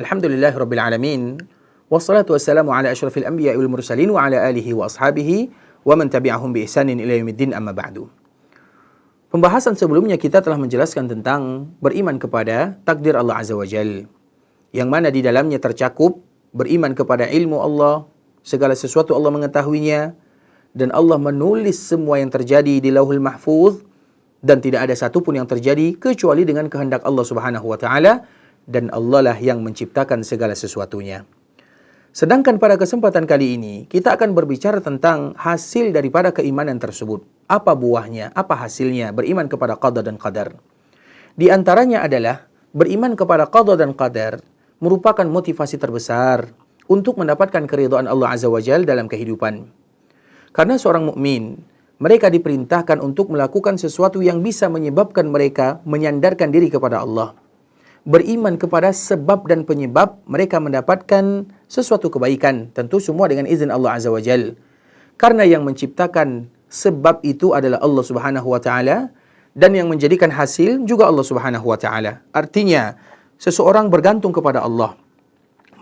Alhamdulillahi Rabbil Alamin. Wassalatu wassalamu ala asyrafil anbiya wal mursalin wa ala alihi wa ashabihi wa man tabi'ahum bi ihsanin ila yaumiddin amma ba'du. Pembahasan sebelumnya kita telah menjelaskan tentang beriman kepada takdir Allah Azza wa Jal, yang mana di dalamnya tercakup beriman kepada ilmu Allah, segala sesuatu Allah mengetahuinya, dan Allah menulis semua yang terjadi di Lauhul Mahfuz, dan tidak ada satupun yang terjadi kecuali dengan kehendak Allah Subhanahu wa taala, dan Allah lah yang menciptakan segala sesuatunya. Sedangkan pada kesempatan kali ini, kita akan berbicara tentang hasil daripada keimanan tersebut. Apa buahnya, apa hasilnya, beriman kepada qada dan qadar. Di antaranya adalah, beriman kepada qada dan qadar merupakan motivasi terbesar untuk mendapatkan keridhaan Allah Azza wa Jalla dalam kehidupan. Karena seorang mukmin, mereka diperintahkan untuk melakukan sesuatu yang bisa menyebabkan mereka menyandarkan diri kepada Allah. Beriman kepada sebab dan penyebab mereka mendapatkan sesuatu kebaikan, tentu semua dengan izin Allah Azza wa Jal. Karena yang menciptakan sebab itu adalah Allah Subhanahu wa taala, dan yang menjadikan hasil juga Allah Subhanahu wa taala. Artinya, seseorang bergantung kepada Allah.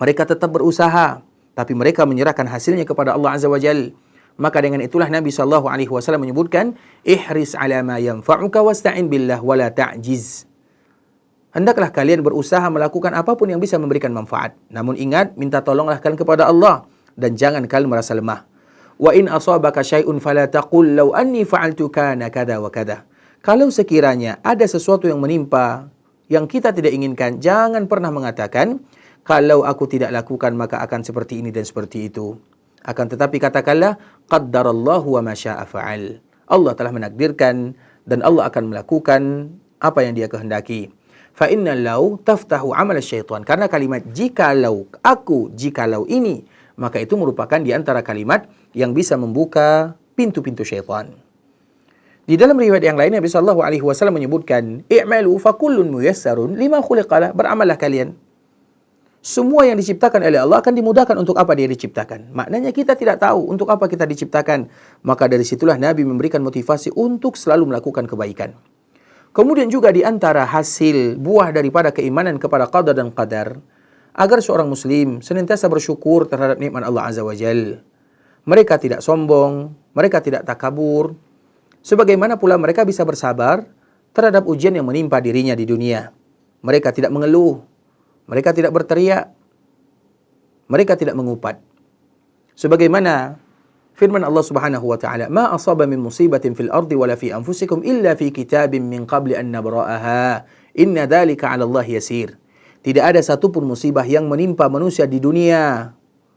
Mereka tetap berusaha, tapi mereka menyerahkan hasilnya kepada Allah Azza wa Jal. Maka dengan itulah Nabi SAW menyebutkan, ihris ala ma yanfa'uka wasta'in billah wala ta'jiz. Hendaklah kalian berusaha melakukan apapun yang bisa memberikan manfaat. Namun ingat, minta tolonglah kalian kepada Allah, dan jangan kalian merasa lemah. Wa in asabaka syai'un fala taqul law anni fa'altu kana kada wa kada. Kalau sekiranya ada sesuatu yang menimpa yang kita tidak inginkan, jangan pernah mengatakan, kalau aku tidak lakukan maka akan seperti ini dan seperti itu. Akan tetapi katakanlah, qaddarallahu wa ma syaa fa'al. Allah telah menakdirkan dan Allah akan melakukan apa yang Dia kehendaki. Fa inna law taftahu amal syaitan. Karena kalimat jikalau, jikalau ini, maka itu merupakan di antara kalimat yang bisa membuka pintu-pintu syaitan. Di dalam riwayat yang lain, Nabi sallallahu alaihi wasallam menyebutkan, i'malu fa kullun muyassarun lima khuliqalah. Beramallah kalian. Semua yang diciptakan oleh Allah akan dimudahkan untuk apa dia diciptakan. Maknanya kita tidak tahu untuk apa kita diciptakan. Maka dari situlah Nabi memberikan motivasi untuk selalu melakukan kebaikan. Kemudian juga di antara hasil buah daripada keimanan kepada qada dan qadar, agar seorang muslim senantiasa bersyukur terhadap nikmat Allah Azza wa Jal. Mereka tidak sombong, mereka tidak takabur. Sebagaimana pula mereka bisa bersabar terhadap ujian yang menimpa dirinya di dunia. Mereka tidak mengeluh, mereka tidak berteriak, mereka tidak mengupat. Sebagaimana firman Allah Subhanahu wa taala, "Ma asaba min musibatin fil ardi wala fi anfusikum illa fi kitabin min qabli an nabra'aha. Inna dzalika 'ala Allah yasir." Tidak ada satupun musibah yang menimpa manusia di dunia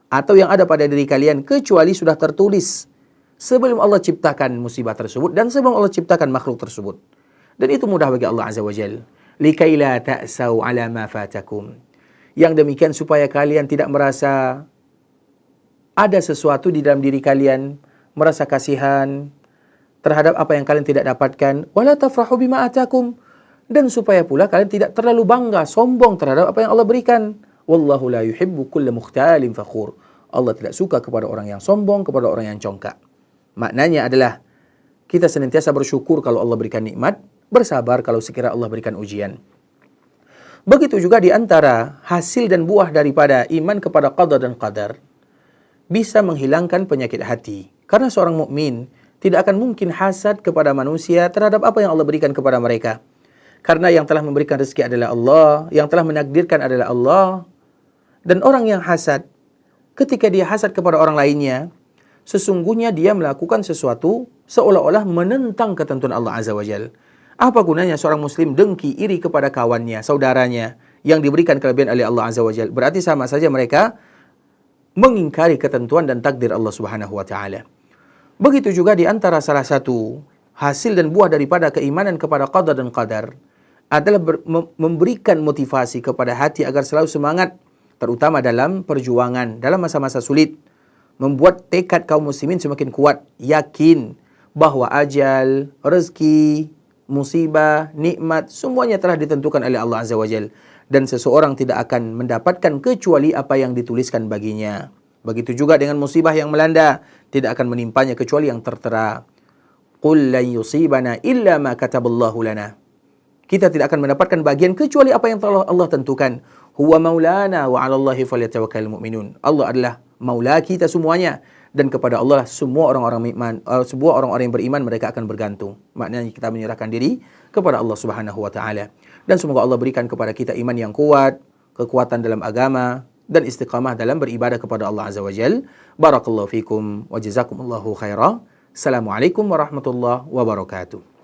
atau yang ada pada diri kalian kecuali sudah tertulis sebelum Allah ciptakan musibah tersebut dan sebelum Allah ciptakan makhluk tersebut. Dan itu mudah bagi Allah Azza wa Jalla. Likai la ta'sau 'ala ma fatakum. Yang demikian supaya kalian tidak merasa ada sesuatu di dalam diri kalian, merasa kasihan terhadap apa yang kalian tidak dapatkan, wala tafrahu bima atakum, dan supaya pula kalian tidak terlalu bangga, sombong terhadap apa yang Allah berikan. Wallahu la yuhibbu kulla mukhtalin fakhur. Allah tidak suka kepada orang yang sombong, kepada orang yang congkak. Maknanya adalah kita senantiasa bersyukur kalau Allah berikan nikmat, bersabar kalau sekira Allah berikan ujian. Begitu juga di antara hasil dan buah daripada iman kepada qada dan qadar, bisa menghilangkan penyakit hati. Karena seorang mukmin tidak akan mungkin hasad kepada manusia terhadap apa yang Allah berikan kepada mereka. Karena yang telah memberikan rezeki adalah Allah, yang telah menakdirkan adalah Allah. Dan orang yang hasad, ketika dia hasad kepada orang lainnya, sesungguhnya dia melakukan sesuatu seolah-olah menentang ketentuan Allah Azza wa Jalla. Apa gunanya seorang muslim dengki, iri kepada kawannya, saudaranya, yang diberikan kelebihan oleh Allah Azza wa Jalla? Berarti sama saja mereka mengingkari ketentuan dan takdir Allah Subhanahu wa taala. Begitu juga di antara salah satu hasil dan buah daripada keimanan kepada qada dan qadar adalah memberikan motivasi kepada hati agar selalu semangat, terutama dalam perjuangan, dalam masa-masa sulit. Membuat tekad kaum muslimin semakin kuat, yakin bahwa ajal, rezeki, musibah, nikmat, semuanya telah ditentukan oleh Allah Azza wa Jalla. Dan seseorang tidak akan mendapatkan kecuali apa yang dituliskan baginya. Begitu juga dengan musibah yang melanda, tidak akan menimpanya kecuali yang tertera. Qul lan yusibana illa ma kataballahu lana. Kita tidak akan mendapatkan bagian kecuali apa yang telah Allah tentukan. Huwa maulana wa 'ala Allahi falyatawakkalul mu'minun. Allah adalah maula kita semuanya, dan kepada Allah semua orang-orang beriman, semua orang-orang yang beriman mereka akan bergantung. Maknanya kita menyerahkan diri kepada Allah Subhanahu wa taala. Dan semoga Allah berikan kepada kita iman yang kuat, kekuatan dalam agama, dan istiqamah dalam beribadah kepada Allah Azza wa Jal. Barakallahu fikum wa jazakumullahu khaira. Assalamualaikum warahmatullahi wabarakatuh.